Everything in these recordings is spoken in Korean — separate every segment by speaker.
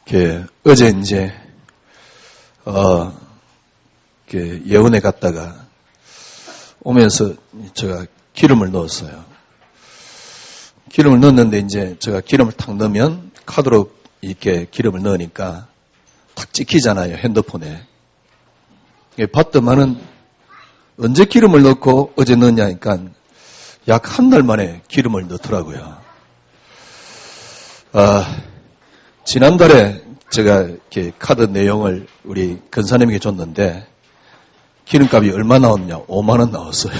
Speaker 1: 어제 이제 예원에 갔다가 오면서 제가 기름을 넣었어요. 기름을 넣었는데 이제 제가 기름을 탁 넣으면 카드로 이렇게 기름을 넣으니까 탁 찍히잖아요, 핸드폰에. 봤더만은 언제 기름을 넣고 어제 넣었냐니까 약 한 달 만에 기름을 넣더라고요. 지난달에 제가 이렇게 카드 내용을 우리 근사님에게 줬는데 기름값이 얼마 나왔냐? 5만 원 나왔어요.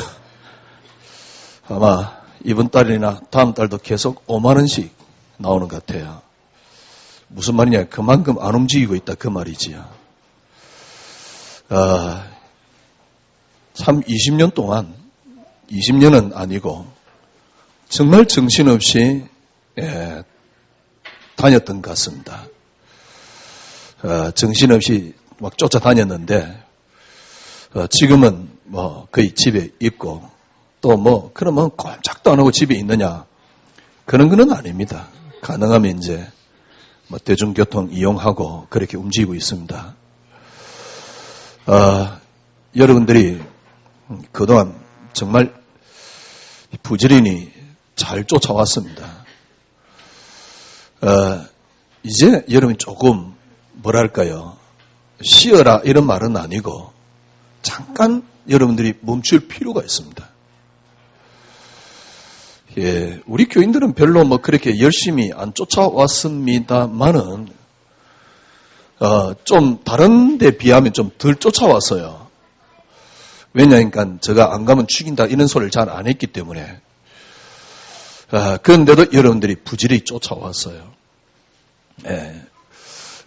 Speaker 1: 아마 이번 달이나 다음 달도 계속 5만 원씩 나오는 것 같아요. 무슨 말이냐? 그만큼 안 움직이고 있다 그 말이지요. 참 20년 동안 20년은 아니고 정말 정신없이 다녔던 것 같습니다. 정신없이 막 쫓아다녔는데 지금은 뭐 거의 집에 있고 또 뭐 그러면 꼼짝도 안 하고 집에 있느냐 그런 건 아닙니다. 가능하면 이제 뭐 대중교통 이용하고 그렇게 움직이고 있습니다. 여러분들이 그동안 정말 부지런히 잘 쫓아왔습니다. 이제 여러분이 조금 뭐랄까요, 쉬어라 이런 말은 아니고 잠깐 여러분들이 멈출 필요가 있습니다. 우리 교인들은 별로 뭐 그렇게 열심히 안 쫓아왔습니다만은 좀 다른 데 비하면 좀 덜 쫓아왔어요. 왜냐니까 제가 안 가면 죽인다 이런 소리를 잘 안 했기 때문에. 그런데도 여러분들이 부지런히 쫓아왔어요.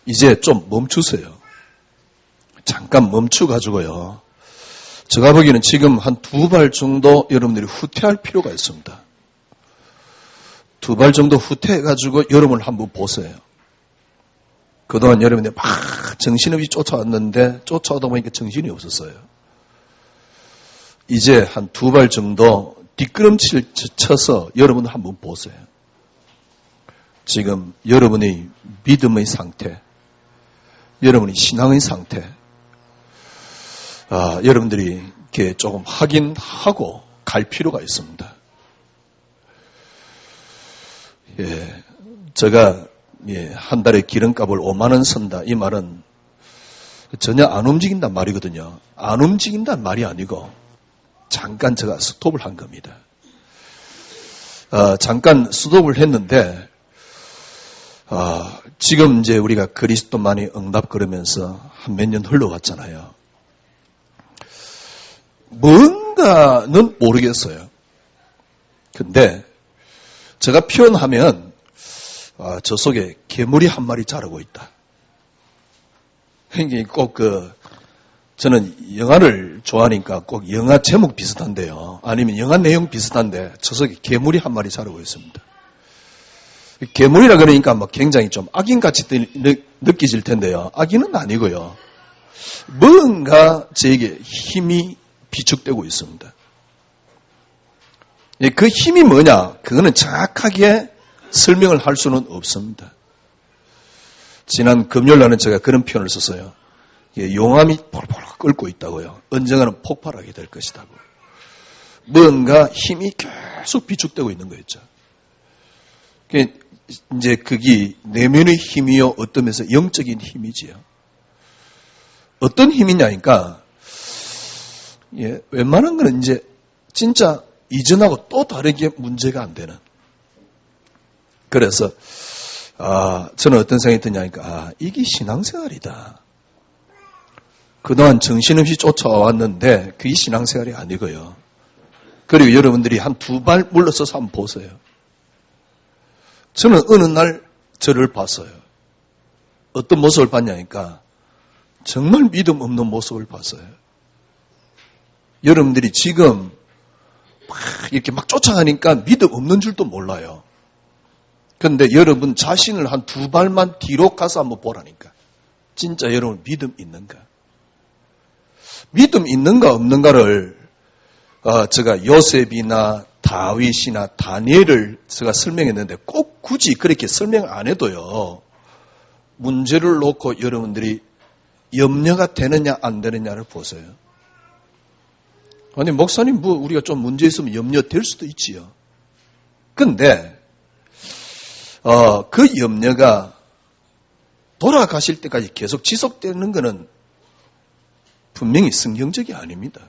Speaker 1: 이제 좀 멈추세요. 잠깐 멈춰가지고요. 제가 보기에는 지금 한 2발 정도 여러분들이 후퇴할 필요가 있습니다. 2발 정도 후퇴해가지고 여러분을 한번 보세요. 그동안 여러분들이 막 정신없이 쫓아왔는데 쫓아오다 보니까 정신이 없었어요. 이제 한 2발 정도 뒷걸음질 쳐서 여러분 한번 보세요. 지금 여러분의 믿음의 상태, 여러분의 신앙의 상태, 여러분들이 이렇게 조금 확인하고 갈 필요가 있습니다. 제가 한 달에 기름값을 5만 원 쓴다 이 말은 전혀 안 움직인단 말이거든요. 안 움직인단 말이 아니고 잠깐 제가 스톱을 한 겁니다. 잠깐 스톱을 했는데 지금 이제 우리가 그리스도만이 응답 그러면서 한 몇 년 흘러왔잖아요. 뭔가는 모르겠어요. 근데 제가 표현하면 저 속에 괴물이 한 마리 자라고 있다. 굉장히 꼭 저는 영화를 좋아하니까 꼭 영화 제목 비슷한데요. 아니면 영화 내용 비슷한데 저 속에 괴물이 한 마리 자라고 있습니다. 괴물이라 그러니까 막 굉장히 좀 악인같이 느껴질 텐데요. 악인은 아니고요. 뭔가 저에게 힘이 비축되고 있습니다. 그 힘이 뭐냐? 그거는 정확하게 설명을 할 수는 없습니다. 지난 금요일날은 제가 그런 표현을 썼어요. 용암이 폴폴 끓고 있다고요. 언젠가는 폭발하게 될 것이다고. 뭔가 힘이 계속 비축되고 있는 거였죠. 이제 그게 내면의 힘이요, 어떤 면에서 영적인 힘이지요. 어떤 힘이냐니까, 웬만한 거는 이제 진짜 이전하고 또 다르게 문제가 안 되는. 그래서, 저는 어떤 생각이 드냐니까, 이게 신앙생활이다. 그동안 정신없이 쫓아왔는데, 그게 신앙생활이 아니고요. 그리고 여러분들이 한 2발 물러서서 한번 보세요. 저는 어느 날 저를 봤어요. 어떤 모습을 봤냐니까, 정말 믿음 없는 모습을 봤어요. 여러분들이 지금 이렇게 막 쫓아가니까 믿음 없는 줄도 몰라요. 그런데 여러분 자신을 한 2발만 뒤로 가서 한번 보라니까. 진짜 여러분 믿음 있는가? 믿음 있는가 없는가를 제가 요셉이나 다윗이나 다니엘을 제가 설명했는데 꼭 굳이 그렇게 설명 안 해도요. 문제를 놓고 여러분들이 염려가 되느냐 안 되느냐를 보세요. 아니 목사님 뭐 우리가 좀 문제 있으면 염려될 수도 있지요. 근데 그 염려가 돌아가실 때까지 계속 지속되는 것은 분명히 성경적이 아닙니다.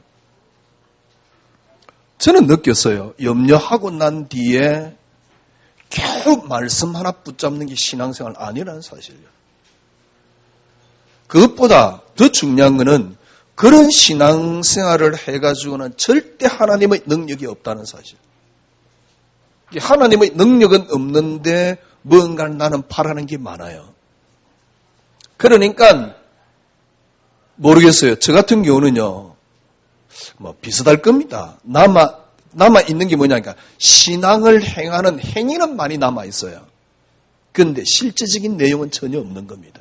Speaker 1: 저는 느꼈어요. 염려하고 난 뒤에 겨우 말씀 하나 붙잡는 게 신앙생활 아니라는 사실이에요. 그것보다 더 중요한 것은 그런 신앙생활을 해가지고는 절대 하나님의 능력이 없다는 사실. 하나님의 능력은 없는데 뭔가를 나는 바라는 게 많아요. 그러니까 모르겠어요. 저 같은 경우는요. 뭐 비슷할 겁니다. 남아 있는 게 뭐냐니까 신앙을 행하는 행위는 많이 남아 있어요. 그런데 실제적인 내용은 전혀 없는 겁니다.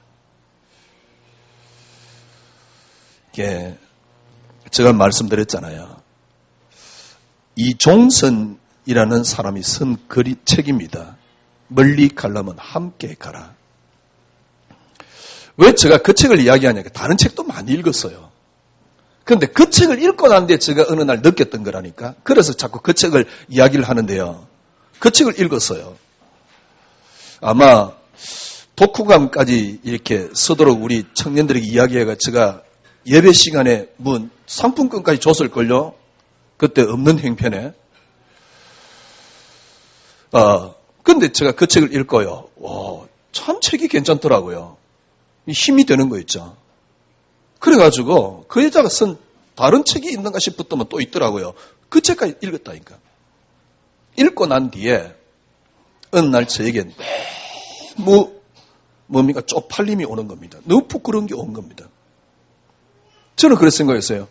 Speaker 1: 이게 제가 말씀드렸잖아요. 이종선이라는 사람이 쓴 책입니다. 멀리 가려면 함께 가라. 왜 제가 그 책을 이야기하냐니까 다른 책도 많이 읽었어요. 그런데 그 책을 읽고 난 뒤에 제가 어느 날 느꼈던 거라니까. 그래서 자꾸 그 책을 이야기를 하는데요. 그 책을 읽었어요. 아마 독후감까지 이렇게 쓰도록 우리 청년들에게 이야기해가 제가 예배 시간에 뭐 상품권까지 줬을걸요. 그때 없는 행편에. 근데 제가 그 책을 읽어요. 와, 참 책이 괜찮더라고요. 힘이 되는 거 있죠. 그래가지고 그 여자가 쓴 다른 책이 있는가 싶었더만 또 있더라고요. 그 책까지 읽었다니까. 읽고 난 뒤에 어느 날 저에게 뭡니까? 쪽팔림이 오는 겁니다. 너무 부끄러운 게 온 겁니다. 저는 그렇게 생각했어요.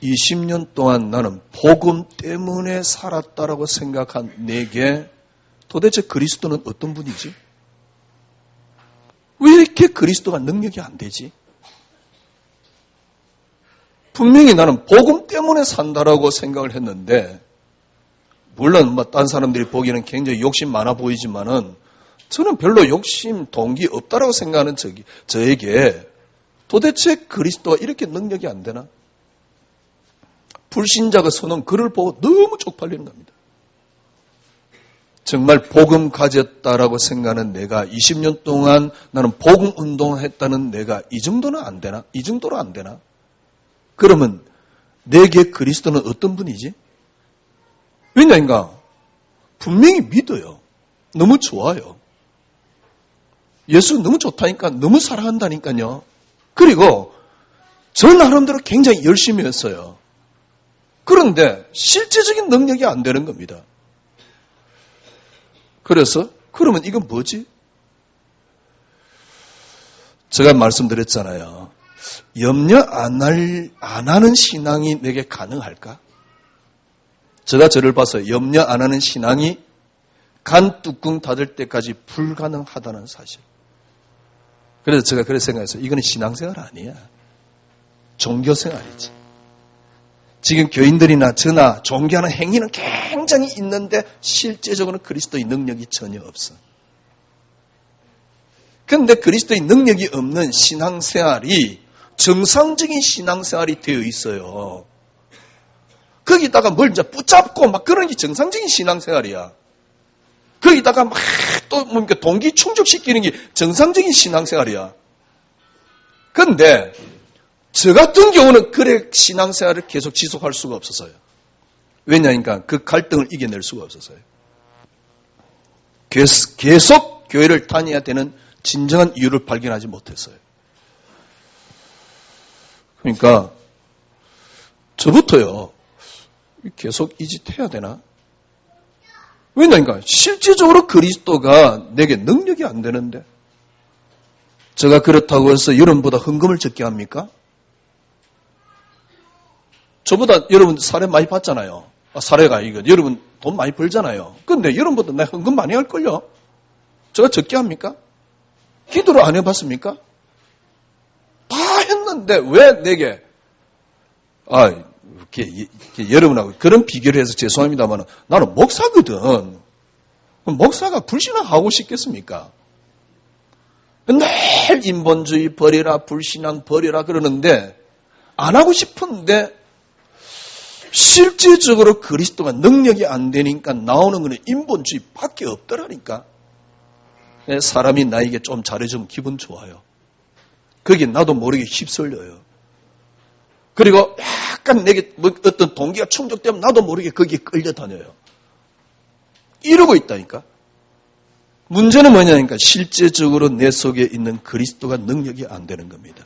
Speaker 1: 20년 동안 나는 복음 때문에 살았다라고 생각한 내게 도대체 그리스도는 어떤 분이지? 왜 이렇게 그리스도가 능력이 안 되지? 분명히 나는 복음 때문에 산다라고 생각을 했는데, 물론 딴 사람들이 보기에는 굉장히 욕심 많아 보이지만은 저는 별로 욕심, 동기 없다라고 생각하는 저에게 도대체 그리스도가 이렇게 능력이 안 되나? 불신자가 써놓은 글을 보고 너무 쪽팔리는 겁니다. 정말 복음 가졌다라고 생각하는 내가 20년 동안 나는 복음 운동을 했다는 내가 이 정도는 안 되나? 이 정도로 안 되나? 그러면 내게 그리스도는 어떤 분이지? 왜냐니까 분명히 믿어요. 너무 좋아요. 예수 너무 좋다니까 너무 사랑한다니까요. 그리고 저 나름대로 굉장히 열심히 했어요. 그런데 실제적인 능력이 안 되는 겁니다. 그래서 그러면 이건 뭐지? 제가 말씀드렸잖아요. 염려 안 하는 신앙이 내게 가능할까? 제가 저를 봐서 염려 안 하는 신앙이 간 뚜껑 닫을 때까지 불가능하다는 사실. 그래서 제가 그렇게 생각했어요. 이거는 신앙생활 아니야. 종교생활이지. 지금 교인들이나 저나 종교하는 행위는 굉장히 있는데 실제적으로는 그리스도의 능력이 전혀 없어. 그런데 그리스도의 능력이 없는 신앙생활이 정상적인 신앙생활이 되어 있어요. 거기다가 뭘 이제 붙잡고 막 그런 게 정상적인 신앙생활이야. 거기다가 막 또 뭡니까 동기 충족시키는 게 정상적인 신앙생활이야. 그런데 저 같은 경우는 그래 신앙생활을 계속 지속할 수가 없었어요. 왜냐니까 그 갈등을 이겨낼 수가 없었어요. 계속 교회를 다녀야 되는 진정한 이유를 발견하지 못했어요. 그러니까 저부터요. 계속 이 짓 해야 되나? 왜냐니까 실제적으로 그리스도가 내게 능력이 안 되는데 제가 그렇다고 해서 여러분보다 헌금을 적게 합니까? 저보다 여러분 사례 많이 봤잖아요. 사례가 이거 여러분 돈 많이 벌잖아요. 근데 여러분보다 나 헌금 많이 할걸요? 제가 적게 합니까? 기도를 안 해봤습니까? 다 했는데 왜 내게 이렇게 여러분하고 그런 비교를 해서 죄송합니다만 나는 목사거든. 목사가 불신앙하고 싶겠습니까? 늘 인본주의 버려라, 불신앙 버려라 그러는데 안 하고 싶은데 실제적으로 그리스도가 능력이 안 되니까 나오는 것은 인본주의밖에 없더라니까. 사람이 나에게 좀 잘해주면 기분 좋아요. 거기에 나도 모르게 휩쓸려요. 그리고 약간 내게 어떤 동기가 충족되면 나도 모르게 거기에 끌려다녀요. 이러고 있다니까. 문제는 뭐냐니까 실제적으로 내 속에 있는 그리스도가 능력이 안 되는 겁니다.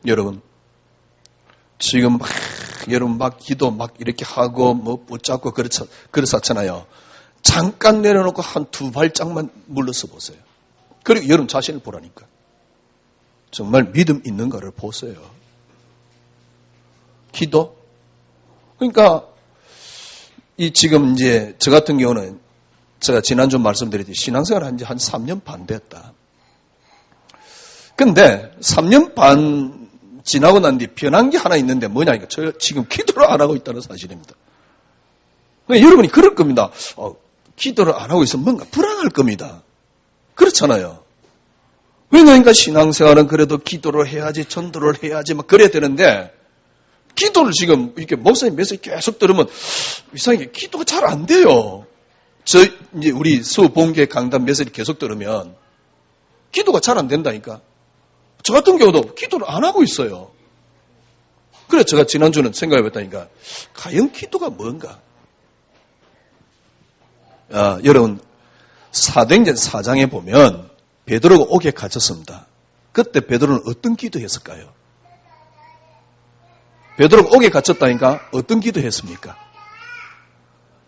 Speaker 1: 여러분, 지금 여러분 막 기도 막 이렇게 하고 뭐 붙잡고 그렇잖아요. 잠깐 내려놓고 한 두 발짝만 물러서 보세요. 그리고 여러분 자신을 보라니까. 정말 믿음 있는가를 보세요. 기도? 그러니까 이 지금 이제 저 같은 경우는 제가 지난주 말씀드렸듯이 신앙생활 한 지 한 3년 반 됐다. 근데 3년 반 지나고 난 뒤 변한 게 하나 있는데 뭐냐니까 저 지금 기도를 안 하고 있다는 사실입니다. 그러니까 여러분이 그럴 겁니다. 기도를 안 하고 있으면 뭔가 불안할 겁니다. 그렇잖아요. 왜냐니까 신앙생활은 그래도 기도를 해야지, 전도를 해야지 막 그래야 되는데 기도를 지금 이렇게 목사님 메시지 계속 들으면 이상하게 기도가 잘 안 돼요. 이제 우리 수봉계 강단 메시지 계속 들으면 기도가 잘 안 된다니까. 저 같은 경우도 기도를 안 하고 있어요. 그래서 제가 지난주는 생각해 봤다니까. 과연 기도가 뭔가? 여러분, 사도행전 4장에 보면 베드로가 옥에 갇혔습니다. 그때 베드로는 어떤 기도했을까요? 베드로가 옥에 갇혔다니까 어떤 기도했습니까?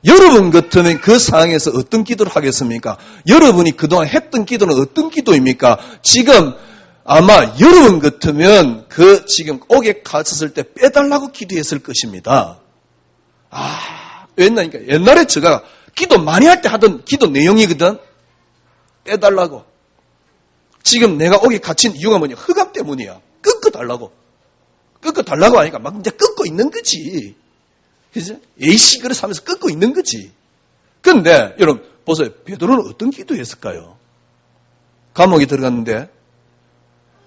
Speaker 1: 여러분 같으면 그 상황에서 어떤 기도를 하겠습니까? 여러분이 그동안 했던 기도는 어떤 기도입니까? 지금 아마 여러분 같으면 그 지금 옥에 갇혔을 때 빼달라고 기도했을 것입니다. 왜냐니까 옛날에 제가 기도 많이 할 때 하던 기도 내용이거든. 빼달라고. 지금 내가 옥에 갇힌 이유가 뭐냐? 흑암 때문이야. 끄끄달라고. 끄끄달라고 하니까 막 이제 끄고 있는 거지. 그죠? A씨 그릇 하면서 끄고 있는 거지. 근데 여러분 보세요. 베드로는 어떤 기도했을까요? 감옥에 들어갔는데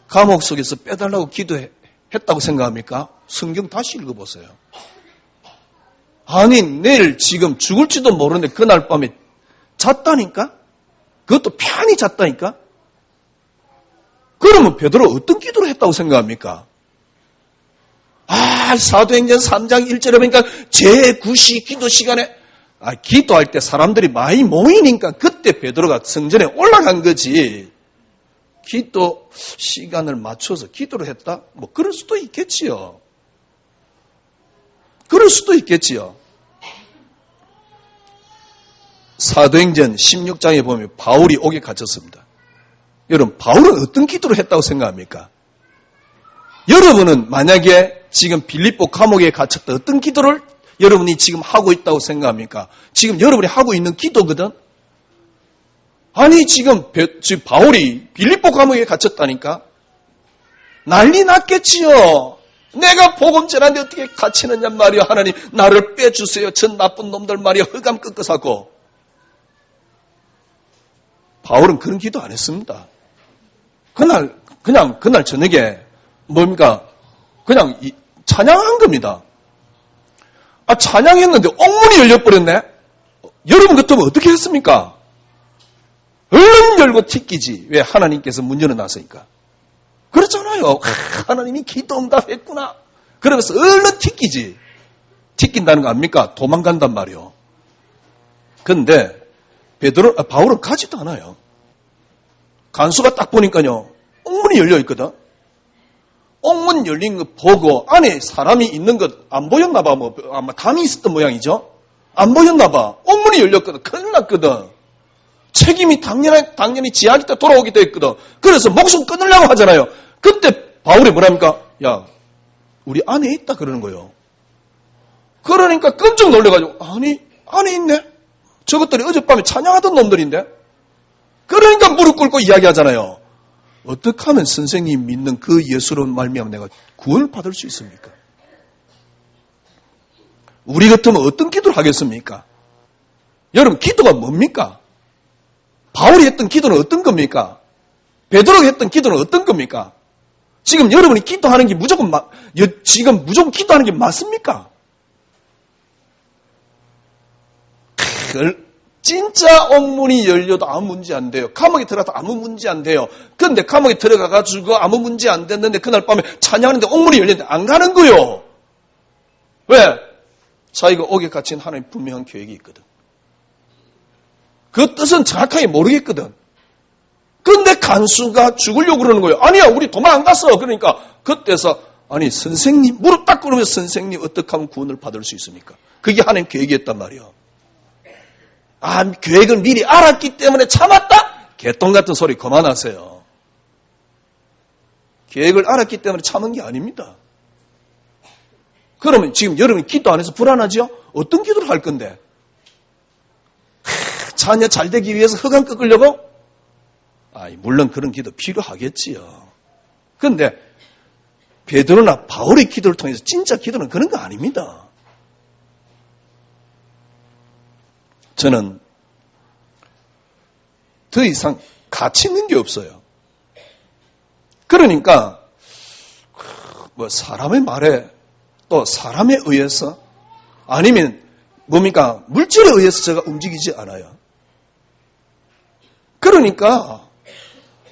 Speaker 1: 감옥 속에서 빼달라고 기도했다고 생각합니까? 성경 다시 읽어보세요. 아니 내일 지금 죽을지도 모르는데 그날 밤에 잤다니까? 그것도 편히 잤다니까? 그러면 베드로 어떤 기도를 했다고 생각합니까? 사도행전 3장 1절에 보니까 제9시 기도 시간에 기도할 때 사람들이 많이 모이니까 그때 베드로가 성전에 올라간 거지. 기도 시간을 맞춰서 기도를 했다? 뭐 그럴 수도 있겠지요. 그럴 수도 있겠지요. 사도행전 16장에 보면 바울이 옥에 갇혔습니다. 여러분 바울은 어떤 기도를 했다고 생각합니까? 여러분은 만약에 지금 빌립보 감옥에 갇혔다 어떤 기도를 여러분이 지금 하고 있다고 생각합니까? 지금 여러분이 하고 있는 기도거든? 아니 지금 바울이 빌립보 감옥에 갇혔다니까? 난리 났겠지요. 내가 복음 전하는데 어떻게 갇히느냐 말이야. 하나님 나를 빼주세요. 전 나쁜 놈들 말이야. 흑암 끄끄사고. 바울은 그런 기도 안 했습니다. 그날 저녁에 뭡니까? 그냥 찬양한 겁니다. 찬양했는데 옥문이 열려버렸네? 여러분 같으면 어떻게 했습니까? 얼른 열고 튀기지. 왜? 하나님께서 문 열어놨으니까. 그렇잖아요. 하나님이 기도 응답했구나. 그러면서 얼른 튀기지. 튀긴다는 거 압니까? 도망간단 말이요. 근데 바울은 가지도 않아요. 간수가 딱 보니까요. 옥문이 열려 있거든. 옥문 열린 거 보고 안에 사람이 있는 것 안 보였나 봐. 아마 담이 있었던 모양이죠. 안 보였나 봐. 옥문이 열렸거든. 큰일 났거든. 책임이 당연히 지한테 돌아오게 됐거든. 그래서 목숨 끊으려고 하잖아요. 그때 바울이 뭐랍니까? 야, 우리 안에 있다 그러는 거예요. 그러니까 깜짝 놀래가지고 아니 안에 있네. 저것들이 어젯밤에 찬양하던 놈들인데. 그러니까 무릎 꿇고 이야기하잖아요. 어떻게 하면 선생님 믿는 그 예수로 말미암아 내가 구원을 받을 수 있습니까? 우리 같으면 어떤 기도를 하겠습니까? 여러분 기도가 뭡니까? 바울 바울이 했던 기도는 어떤 겁니까? 베드로가 했던 기도는 어떤 겁니까? 지금 여러분이 기도하는 게 지금 무조건 기도하는 게 맞습니까? 진짜 옥문이 열려도 아무 문제 안 돼요. 감옥에 들어가도 아무 문제 안 돼요. 그런데 감옥에 들어가가지고 아무 문제 안 됐는데 그날 밤에 찬양하는데 옥문이 열렸는데 안 가는 거요. 왜? 자기가 옥에 갇힌 하나님 분명한 계획이 있거든. 그 뜻은 정확하게 모르겠거든. 그런데 간수가 죽으려고 그러는 거예요. 아니야, 우리 도망 안 갔어. 그러니까 그때서 아니 선생님 무릎 딱 꿇으면 선생님 어떻게 하면 구원을 받을 수 있습니까? 그게 하나님 계획이었단 말이에요. 계획을 미리 알았기 때문에 참았다? 개똥 같은 소리 그만하세요. 계획을 알았기 때문에 참은 게 아닙니다. 그러면 지금 여러분이 기도 안 해서 불안하죠? 어떤 기도를 할 건데? 자녀 잘 되기 위해서 흑암 꺾으려고? 물론 그런 기도 필요하겠지요. 그런데 베드로나 바울의 기도를 통해서 진짜 기도는 그런 거 아닙니다. 저는 더 이상 가치 있는 게 없어요. 그러니까 사람의 말에 또 사람에 의해서 아니면 뭡니까? 물질에 의해서 제가 움직이지 않아요. 그러니까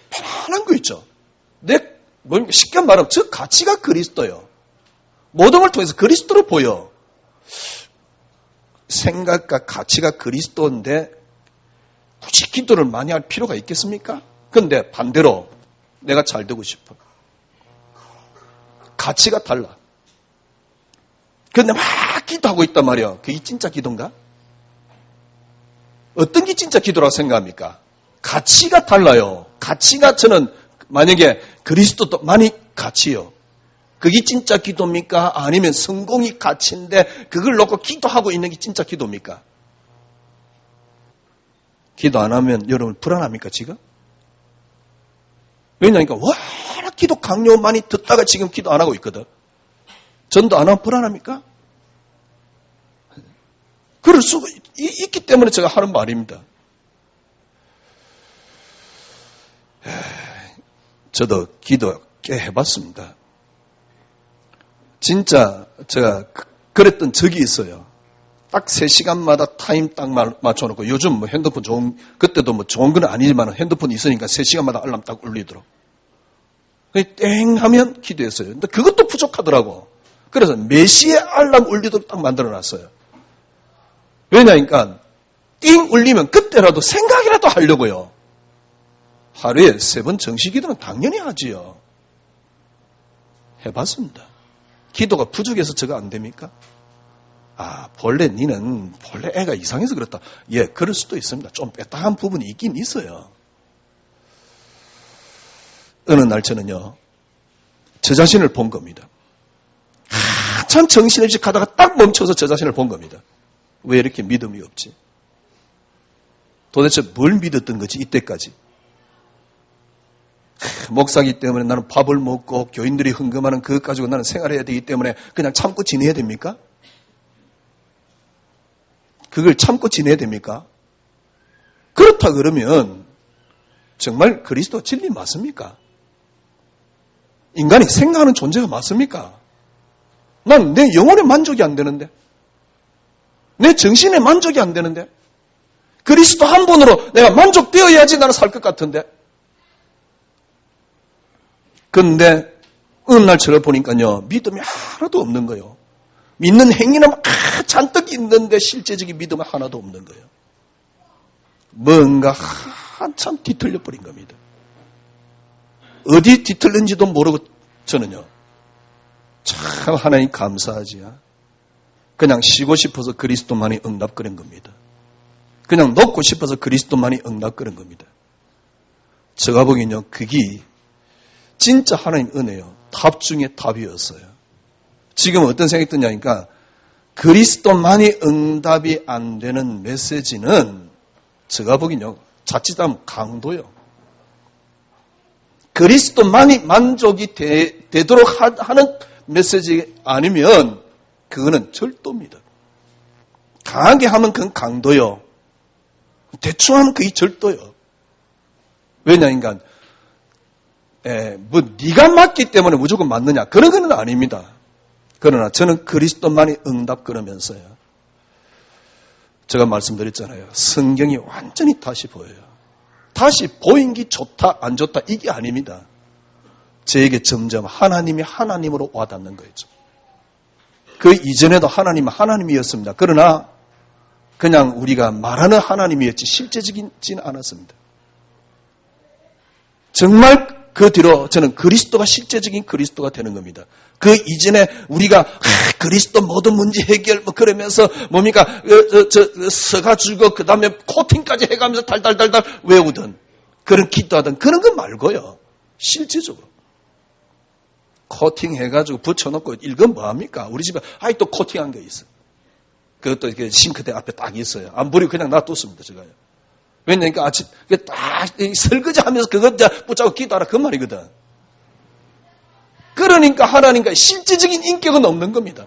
Speaker 1: 편안한 거 있죠. 쉽게 말하면 저 가치가 그리스도예요. 모든 걸 통해서 그리스도로 보여. 생각과 가치가 그리스도인데 굳이 기도를 많이 할 필요가 있겠습니까? 그런데 반대로 내가 잘 되고 싶어. 가치가 달라. 그런데 막 기도하고 있단 말이에요. 그게 진짜 기도인가? 어떤 게 진짜 기도라고 생각합니까? 가치가 달라요. 가치가 저는 만약에 그리스도도 많이 가치요. 그게 진짜 기도입니까? 아니면 성공이 가치인데 그걸 놓고 기도하고 있는 게 진짜 기도입니까? 기도 안 하면 여러분 불안합니까 지금? 왜냐니까 워낙 기도 강요 많이 듣다가 지금 기도 안 하고 있거든. 전도 안 하면 불안합니까? 그럴 수가 있기 때문에 제가 하는 말입니다. 저도 기도 꽤 해봤습니다. 진짜 제가 그랬던 적이 있어요. 딱 3시간마다 타임 딱 맞춰놓고 요즘 핸드폰 그때도 좋은 건 아니지만 핸드폰이 있으니까 3시간마다 알람 딱 울리도록. 땡 하면 기도했어요. 근데 그것도 부족하더라고. 그래서 4시에 알람 울리도록 딱 만들어놨어요. 왜냐니까 띵 울리면 그때라도 생각이라도 하려고요. 하루에 3번 정시기도는 당연히 하지요. 해봤습니다. 기도가 부족해서 저거 안 됩니까? 본래 애가 이상해서 그렇다. 예, 그럴 수도 있습니다. 좀 뺐다한 부분이 있긴 있어요. 어느 날 저는요, 저 자신을 본 겁니다. 한참 정신없이 가다가 딱 멈춰서 저 자신을 본 겁니다. 왜 이렇게 믿음이 없지? 도대체 뭘 믿었던 거지, 이때까지? 목사기 때문에 나는 밥을 먹고 교인들이 헌금하는 그것 가지고 나는 생활해야 되기 때문에 그냥 참고 지내야 됩니까? 그걸 참고 지내야 됩니까? 그렇다 그러면 정말 그리스도 진리 맞습니까? 인간이 생각하는 존재가 맞습니까? 난 내 영혼에 만족이 안 되는데, 내 정신에 만족이 안 되는데, 그리스도 한 분으로 내가 만족되어야지 나는 살 것 같은데. 그런데 어느 날 저를 보니까요, 믿음이 하나도 없는 거예요. 믿는 행위는 잔뜩 있는데 실제적인 믿음은 하나도 없는 거예요. 뭔가 한참 뒤틀려 버린 겁니다. 어디 뒤틀린지도 모르고 저는요, 참 하나님 감사하지요. 그냥 쉬고 싶어서 그리스도만이 응답거린 겁니다. 그냥 놓고 싶어서 그리스도만이 응답거린 겁니다. 제가 보기엔요, 그게 진짜 하나님 은혜요. 답 중에 답이었어요. 지금 어떤 생각이 드냐니까 그리스도만이 응답이 안 되는 메시지는 제가 보기엔요, 자칫하면 강도요. 그리스도만이 만족이 되도록 하는 메시지 아니면 그거는 절도입니다. 강하게 하면 그건 강도요. 대충 하면 그게 절도요. 왜냐니까 뭐 네가 맞기 때문에 무조건 맞느냐 그런 건 아닙니다. 그러나 저는 그리스도만이 응답 그러면서요. 제가 말씀드렸잖아요. 성경이 완전히 다시 보여요. 다시 보인 게 좋다 안 좋다 이게 아닙니다. 저에게 점점 하나님이 하나님으로 와닿는 거죠. 그 이전에도 하나님은 하나님이었습니다. 그러나 그냥 우리가 말하는 하나님이었지 실제적이진 않았습니다. 정말 그 뒤로 저는 그리스도가 실제적인 그리스도가 되는 겁니다. 그 이전에 우리가 그리스도 모든 문제 해결 뭐 그러면서 뭡니까 서가지고 그 다음에 코팅까지 해가면서 달달달달 외우던 그런 기도하던 그런 거 말고요. 실제적으로 코팅 해가지고 붙여놓고 읽으면 뭐합니까? 우리 집에 아직도 코팅한 게 있어요. 그것도 싱크대 앞에 딱 있어요. 안 버리고 그냥 놔뒀습니다. 제가요. 왜냐니까 아침 딱 설거지 하면서 그것 붙잡고 기도하라 그 말이거든. 그러니까 하나님과 실질적인 인격은 없는 겁니다.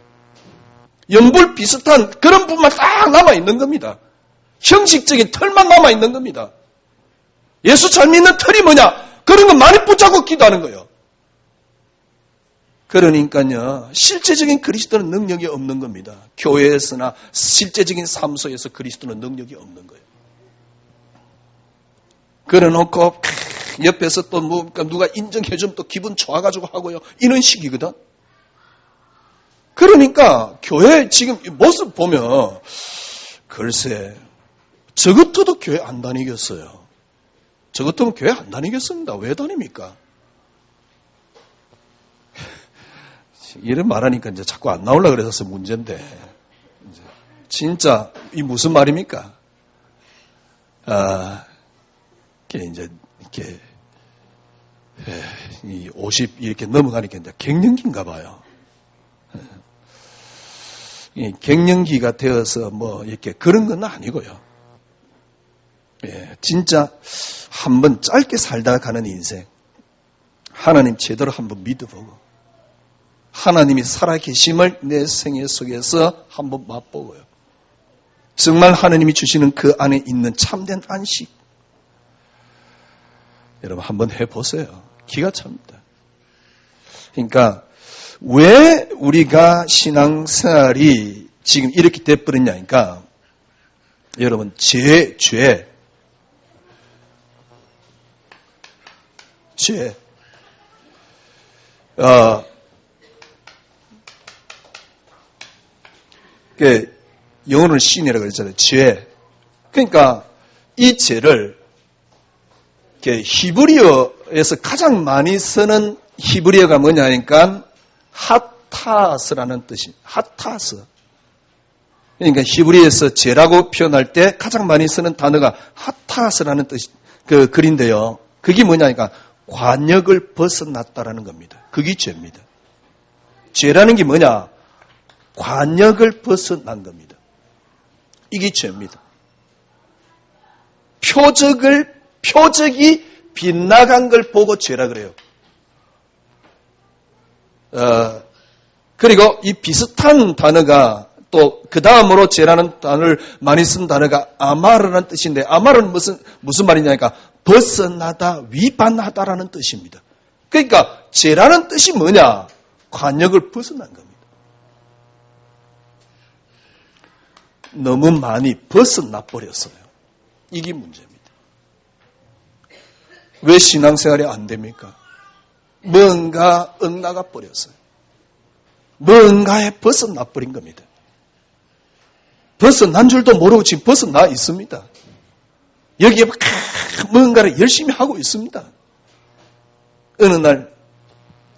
Speaker 1: 연불 비슷한 그런 부분만 딱 남아있는 겁니다. 형식적인 털만 남아있는 겁니다. 예수 잘 믿는 털이 뭐냐? 그런 거 많이 붙잡고 기도하는 거예요. 그러니까요, 실제적인 그리스도는 능력이 없는 겁니다. 교회에서나 실제적인 삶 속에서 그리스도는 능력이 없는 거예요. 그래놓고 옆에서 또 뭐 누가 인정해주면 또 기분 좋아가지고 하고요. 이런 식이거든. 그러니까 교회 지금 모습 보면 글쎄 저 같아도 교회 안 다니겠어요. 저 같으면 교회 안 다니겠습니다. 왜 다닙니까? 이런 말하니까 이제 자꾸 안 나오려고 그래서 문제인데 진짜 이 무슨 말입니까? 이제 이렇게 이 50 이렇게 넘어가니까 이제 갱년기인가 봐요. 이 갱년기가 되어서 뭐 이렇게 그런 건 아니고요. 진짜 한번 짧게 살다가 가는 인생 하나님 제대로 한번 믿어보고 하나님이 살아계심을 내 생애 속에서 한번 맛보고요. 정말 하나님이 주시는 그 안에 있는 참된 안식 여러분 한번 해보세요. 기가 찹니다. 그러니까 왜 우리가 신앙생활이 지금 이렇게 돼버렸냐니까 여러분 죄 영어로는 신이라고 그랬잖아요. 죄. 그러니까 이 죄를 히브리어에서 가장 많이 쓰는 히브리어가 뭐냐니까 하타스라는 뜻이. 하타스. 그러니까 히브리어에서 죄라고 표현할 때 가장 많이 쓰는 단어가 하타스라는 뜻이 그 글인데요. 그게 뭐냐니까 관역을 벗어났다라는 겁니다. 그게 죄입니다. 죄라는 게 뭐냐? 관역을 벗어난 겁니다. 이게 죄입니다. 표적이 빗나간 걸 보고 죄라 그래요. 그리고 이 비슷한 단어가 또 그 다음으로 죄라는 단어를 많이 쓴 단어가 아마르라는 뜻인데 아마르는 무슨 말이냐니까 벗어나다, 위반하다라는 뜻입니다. 그러니까 죄라는 뜻이 뭐냐? 관역을 벗어난 겁니다. 너무 많이 벗어나 버렸어요. 이게 문제입니다. 왜 신앙생활이 안 됩니까? 뭔가 엇나가 버렸어요. 뭔가에 벗어나 버린 겁니다. 벗어난 줄도 모르고 지금 벗어나 있습니다. 여기에 뭔가를 열심히 하고 있습니다. 어느 날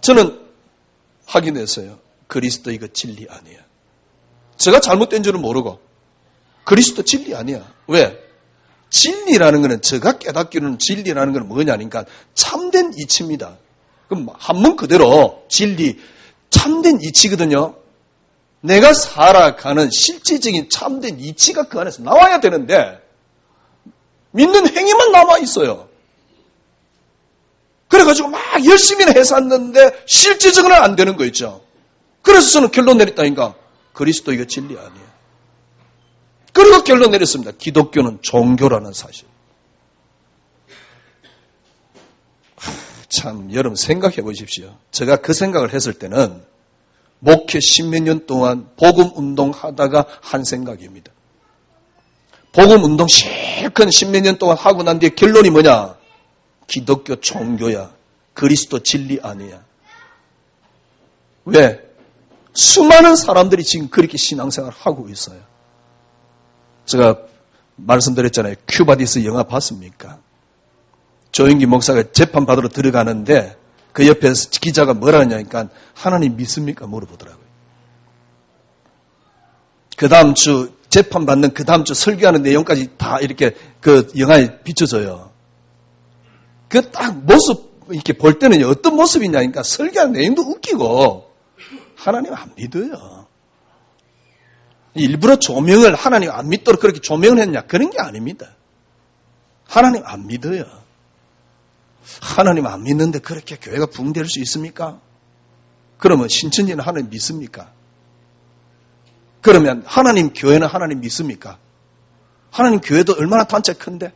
Speaker 1: 저는 확인했어요. 그리스도 이거 진리 아니야. 제가 잘못된 줄은 모르고 그리스도 진리 아니야. 왜? 진리라는 것은 제가 깨닫기로는 진리라는 것은 뭐냐니까 참된 이치입니다. 그럼 한문 그대로 진리, 참된 이치거든요. 내가 살아가는 실질적인 참된 이치가 그 안에서 나와야 되는데 믿는 행위만 남아 있어요. 그래가지고 막 열심히는 해봤는데 실질적으로는 안 되는 거 있죠. 그래서 저는 결론 내렸다니까 그리스도 이거 진리 아니에요. 그리고 결론 내렸습니다. 기독교는 종교라는 사실. 참 여러분 생각해 보십시오. 제가 그 생각을 했을 때는 목회 10몇 년 동안 복음 운동하다가 한 생각입니다. 복음 운동 실컷 10몇 년 동안 하고 난 뒤에 결론이 뭐냐? 기독교 종교야. 그리스도 진리 아니야. 왜? 수많은 사람들이 지금 그렇게 신앙생활을 하고 있어요. 제가 말씀드렸잖아요. 큐바디스 영화 봤습니까? 조영기 목사가 재판받으러 들어가는데 그 옆에서 기자가 뭐라 하냐니까 하나님 믿습니까? 물어보더라고요. 그 다음 주 재판받는 그 다음 주 설교하는 내용까지 다 이렇게 그 영화에 비춰져요. 그 딱 모습 이렇게 볼 때는 어떤 모습이냐니까 설교하는 내용도 웃기고 하나님 안 믿어요. 일부러 조명을 하나님 안 믿도록 그렇게 조명을 했냐? 그런 게 아닙니다. 하나님 안 믿어요. 하나님 안 믿는데 그렇게 교회가 붕괴될 수 있습니까? 그러면 신천지는 하나님 믿습니까? 그러면 하나님 교회는 하나님 믿습니까? 하나님 교회도 얼마나 단체 큰데?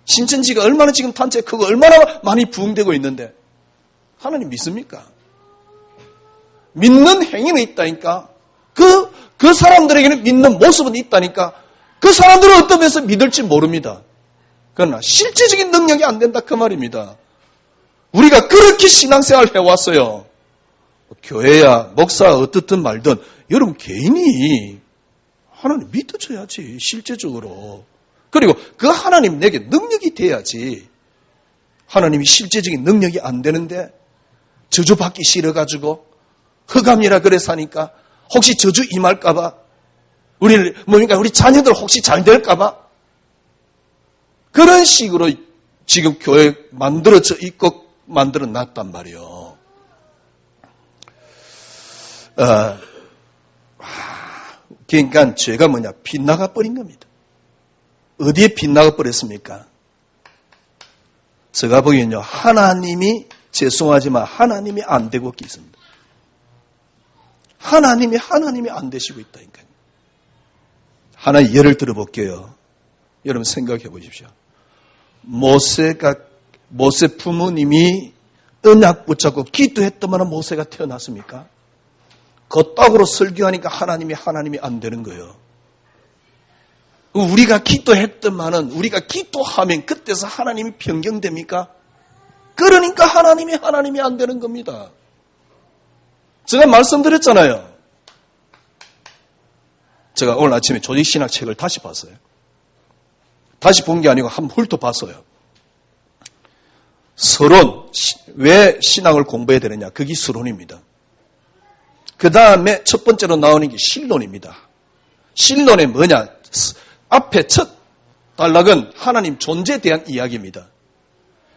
Speaker 1: 신천지가 얼마나 지금 단체 크고 얼마나 많이 부흥되고 있는데 하나님 믿습니까? 믿는 행위는 있다니까. 그 사람들에게는 믿는 모습은 있다니까. 그 사람들은 어떤 면에서 믿을지 모릅니다. 그러나 실제적인 능력이 안 된다 그 말입니다. 우리가 그렇게 신앙생활을 해왔어요. 교회야 목사가 어떻든 말든 여러분 개인이 하나님 믿어줘야지 실제적으로. 그리고 그 하나님 내게 능력이 돼야지. 하나님이 실제적인 능력이 안 되는데 저주받기 싫어가지고 흑암이라 그래서 하니까 혹시 저주 임할까봐 우리 자녀들 혹시 잘 될까봐 그런 식으로 지금 교회 만들어져 있고 만들어 놨단 말이에요. 그러니까 죄가 뭐냐? 빗나가 버린 겁니다. 어디에 빗나가 버렸습니까? 제가 보기엔요, 하나님이 죄송하지만 하나님이 안 되고 있습니다. 하나님이 안 되시고 있다니까요. 하나의 예를 들어볼게요. 여러분 생각해 보십시오. 모세 부모님이 언약 붙잡고 기도했더만 모세가 태어났습니까? 겉떡으로 설교하니까 하나님이 안 되는 거예요. 우리가 기도했더만은 우리가 기도하면 그때서 하나님이 변경됩니까? 그러니까 하나님이 안 되는 겁니다. 제가 말씀드렸잖아요. 제가 오늘 아침에 조직신학 책을 다시 봤어요. 다시 본 게 아니고 한번 훑어봤어요. 서론, 왜 신학을 공부해야 되느냐? 그게 서론입니다. 그 다음에 첫 번째로 나오는 게 신론입니다. 신론이 뭐냐? 앞에 첫 단락은 하나님 존재에 대한 이야기입니다.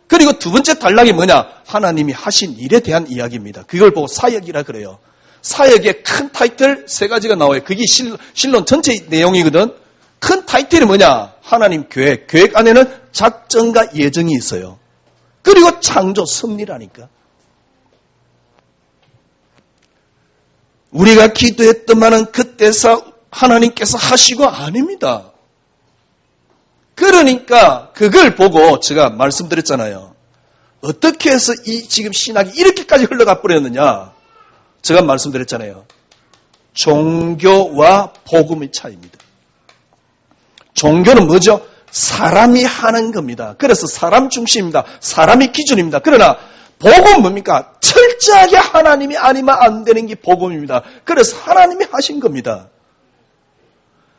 Speaker 1: 그리고 두 번째 단락이 뭐냐? 하나님이 하신 일에 대한 이야기입니다. 그걸 보고 사역이라 그래요. 사역의 큰 타이틀 세 가지가 나와요. 그게 신론 전체 내용이거든. 큰 타이틀이 뭐냐? 하나님 계획 안에는 작정과 예정이 있어요. 그리고 창조 섭리라니까. 우리가 기도했더만은 그때서 하나님께서 하시고 아닙니다. 그러니까 그걸 보고 제가 말씀드렸잖아요. 어떻게 해서 지금 신학이 이렇게까지 흘러가 버렸느냐? 제가 말씀드렸잖아요. 종교와 복음의 차이입니다. 종교는 뭐죠? 사람이 하는 겁니다. 그래서 사람 중심입니다. 사람이 기준입니다. 그러나 복음은 뭡니까? 철저하게 하나님이 아니면 안 되는 게 복음입니다. 그래서 하나님이 하신 겁니다.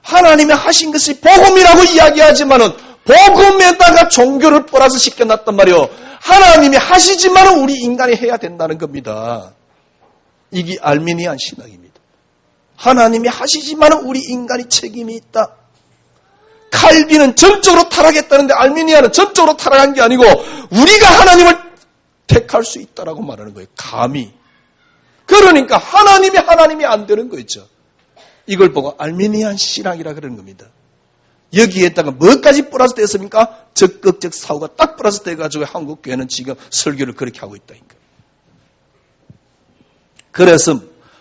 Speaker 1: 하나님이 하신 것이 복음이라고 이야기하지만은 복음에다가 종교를 플러스 시켜놨단 말이에요. 하나님이 하시지만은 우리 인간이 해야 된다는 겁니다. 이게 알미니안 신학입니다. 하나님이 하시지만은 우리 인간이 책임이 있다. 칼빈은 전적으로 타락했다는데 알미니아는 전적으로 타락한 게 아니고 우리가 하나님을 택할 수 있다라고 말하는 거예요. 감히. 그러니까 하나님이 안 되는 거죠. 이걸 보고 알미니안 신학이라 그러는 겁니다. 여기에다가 뭐까지 플러스 됐습니까? 적극적 사고가 딱 플러스 돼가지고 한국 교회는 지금 설교를 그렇게 하고 있다니까. 그래서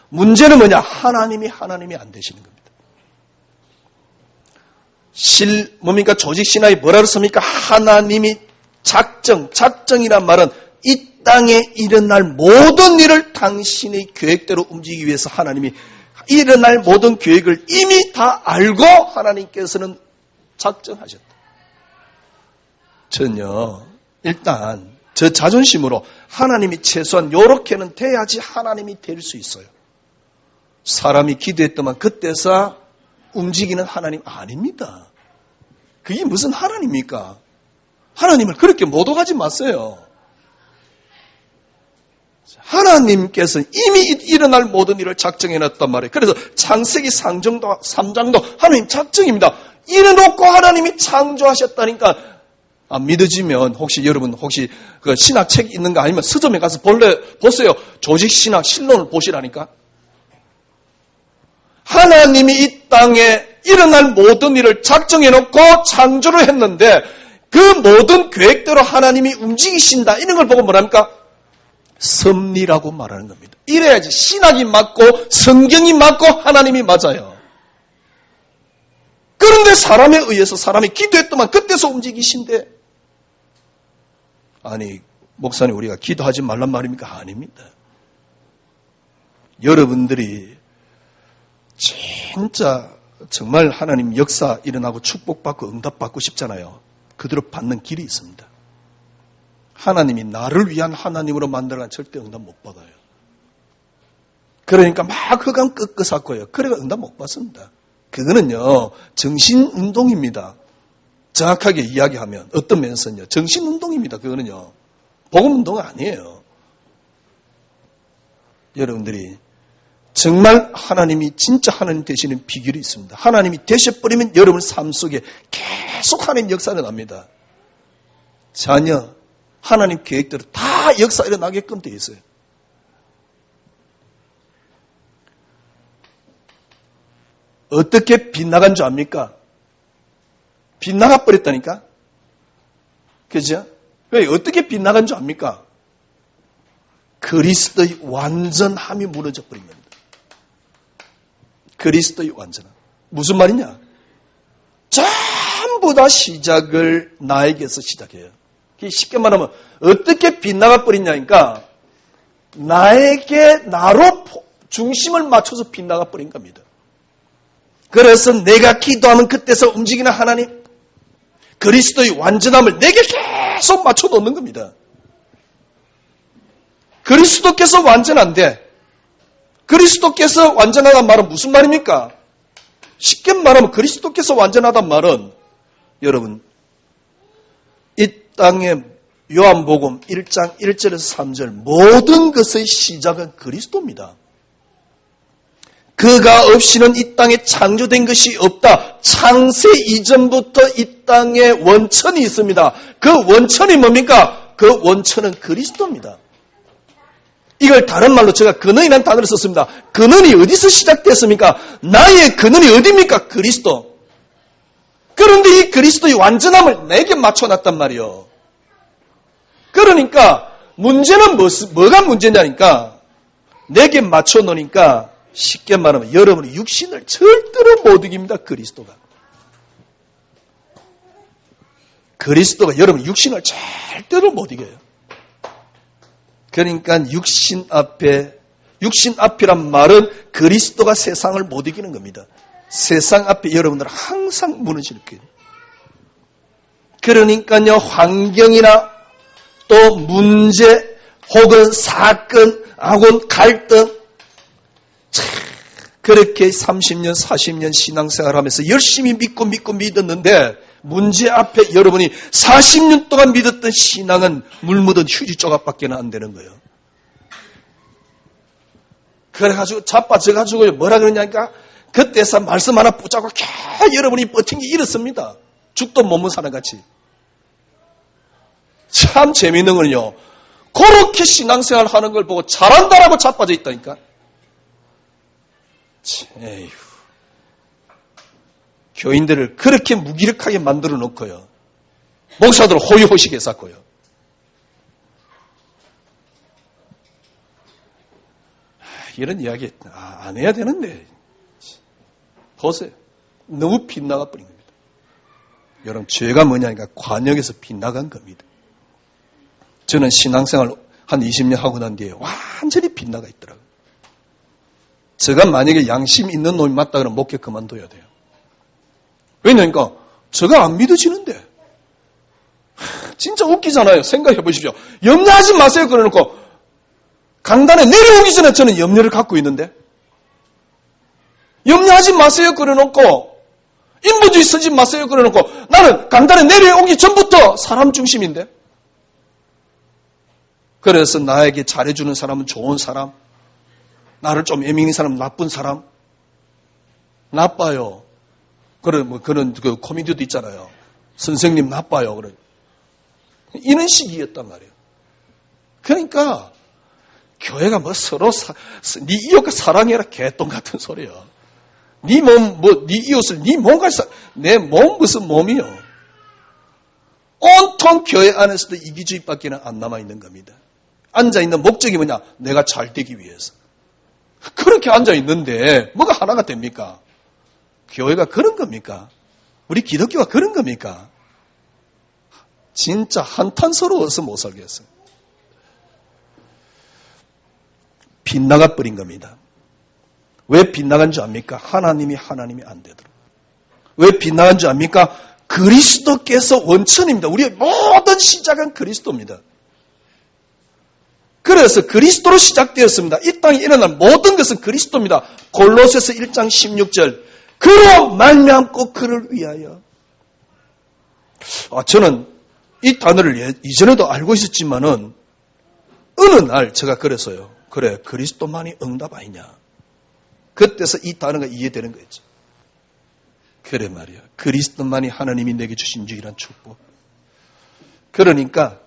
Speaker 1: 문제는 뭐냐? 하나님이 안 되시는 겁니다. 뭡니까? 조직신학이 뭐라 그랬습니까? 하나님이 작정이란 말은 이 땅에 일어날 모든 일을 당신의 계획대로 움직이기 위해서 하나님이 일어날 모든 계획을 이미 다 알고 하나님께서는 작정하셨다. 전요, 일단 저 자존심으로 하나님이 최소한 요렇게는 돼야지 하나님이 될 수 있어요. 사람이 기도했더만 그때서 움직이는 하나님 아닙니다. 그게 무슨 하나님입니까? 하나님을 그렇게 모독하지 마세요. 하나님께서 이미 일어날 모든 일을 작정해놨단 말이에요. 그래서 창세기 3장도 하나님 작정입니다. 이래놓고 하나님이 창조하셨다니까. 안 믿어지면 여러분 그 신학책 있는 거 아니면 서점에 가서 보세요. 조직신학 실론을 보시라니까. 하나님이 이 땅에 일어날 모든 일을 작정해놓고 창조를 했는데 그 모든 계획대로 하나님이 움직이신다. 이런 걸 보고 뭐랍니까? 섭리라고 말하는 겁니다. 이래야지 신학이 맞고 성경이 맞고 하나님이 맞아요. 그런데 사람에 의해서 사람이 기도했더만 그때서 움직이신데, 아니 목사님 우리가 기도하지 말란 말입니까? 아닙니다. 여러분들이 진짜 정말 하나님 역사 일어나고 축복받고 응답받고 싶잖아요. 그대로 받는 길이 있습니다. 하나님이 나를 위한 하나님으로 만들어간 절대 응답 못 받아요. 그러니까 막 흑암 끄끄사고요. 그래가 응답 못 받습니다. 그거는요 정신운동입니다. 정확하게 이야기하면 어떤 면에서는요 정신운동입니다. 그거는요 복음운동 아니에요. 여러분들이 정말 하나님이 진짜 하나님 되시는 비결이 있습니다. 하나님이 되셔버리면 여러분 삶 속에 계속 하나님 역사 일어납니다. 자녀 하나님 계획대로 다 역사 일어나게끔 되어 있어요. 어떻게 빗나간 줄 압니까? 빗나가 버렸다니까? 그죠? 왜 어떻게 빗나간 줄 압니까? 그리스도의 완전함이 무너져 버린 겁니다. 그리스도의 완전함. 무슨 말이냐? 전부 다 시작을 나에게서 시작해요. 쉽게 말하면 어떻게 빗나가 버리냐니까 나에게 나로 중심을 맞춰서 빗나가 버린 겁니다. 그래서 내가 기도하면 그때서 움직이는 하나님, 그리스도의 완전함을 내게 계속 맞춰 놓는 겁니다. 그리스도께서 완전한데, 그리스도께서 완전하단 말은 무슨 말입니까? 쉽게 말하면 그리스도께서 완전하단 말은 여러분 이 땅의 요한복음 1장 1절에서 3절 모든 것의 시작은 그리스도입니다. 그가 없이는 이 땅에 창조된 것이 없다. 창세 이전부터 이 땅에 원천이 있습니다. 그 원천이 뭡니까? 그 원천은 그리스도입니다. 이걸 다른 말로 제가 근원이라는 단어를 썼습니다. 근원이 어디서 시작됐습니까? 나의 근원이 어디입니까? 그리스도. 그런데 이 그리스도의 완전함을 내게 맞춰놨단 말이에요. 그러니까 문제는 뭐가 문제냐니까 내게 맞춰놓으니까 쉽게 말하면 여러분의 육신을 절대로 못 이깁니다. 그리스도가 여러분 육신을 절대로 못 이겨요. 그러니까 육신 앞이란 말은 그리스도가 세상을 못 이기는 겁니다. 세상 앞에 여러분들은 항상 무너질 거예요. 그러니까요 환경이나 또 문제 혹은 사건, 아군 갈등 그렇게 30년, 40년 신앙생활하면서 열심히 믿고 믿었는데 문제 앞에 여러분이 40년 동안 믿었던 신앙은 물 묻은 휴지 조각밖에 안 되는 거예요. 그래가지고 자빠져가지고 뭐라 그러냐니까 그때서 말씀 하나 붙잡고 여러분이 버틴 게 이렇습니다. 죽도 못 먹은 사람같이. 참 재미있는 건요. 그렇게 신앙생활 하는 걸 보고 잘한다라고 자빠져 있다니까. 에휴. 교인들을 그렇게 무기력하게 만들어 놓고요. 목사들 호의호식해 쌓고요. 이런 이야기 안 해야 되는데 보세요. 너무 빗나가 버린 겁니다. 여러분 죄가 뭐냐니까 관역에서 빗나간 겁니다. 저는 신앙생활 한 20년 하고 난 뒤에 완전히 빗나가 있더라고요. 제가 만약에 양심 있는 놈이 맞다 그러면 목회 그만둬야 돼요. 왜냐니까 제가 안 믿어지는데. 진짜 웃기잖아요. 생각해 보십시오. 염려하지 마세요 그러놓고 강단에 내려오기 전에 저는 염려를 갖고 있는데, 염려하지 마세요 그러놓고 인본주의 쓰지 마세요 그러놓고 나는 강단에 내려오기 전부터 사람 중심인데. 그래서 나에게 잘해주는 사람은 좋은 사람, 나를 좀 애민한 사람은 나쁜 사람. 나빠요. 그런 그 코미디도 있잖아요. 선생님 나빠요. 이런 식이었단 말이에요. 그러니까 교회가 뭐 서로 네 이웃과 사랑해라 개똥 같은 소리야. 네 몸 네 이웃을 네 몸과 내 몸 무슨 몸이요? 온통 교회 안에서도 이기주의밖에 안 남아 있는 겁니다. 앉아 있는 목적이 뭐냐? 내가 잘 되기 위해서. 그렇게 앉아 있는데 뭐가 하나가 됩니까? 교회가 그런 겁니까? 우리 기독교가 그런 겁니까? 진짜 한탄스러워서 못 살겠어요. 빗나가 버린 겁니다. 왜 빗나간 줄 압니까? 하나님이 안 되도록. 왜 빗나간 줄 압니까? 그리스도께서 원천입니다. 우리의 모든 시작은 그리스도입니다. 그래서 그리스도로 시작되었습니다. 이 땅에 일어난 모든 것은 그리스도입니다. 골로새서 1장 16절. 그로 말미암고 그를 위하여. 저는 이 단어를 이전에도 알고 있었지만은 어느 날 제가 그래서요. 그래, 그리스도만이 응답 아니냐. 그때서 이 단어가 이해되는 거였죠. 그래 말이야. 그리스도만이 하나님이 내게 주신 유일한 축복. 그러니까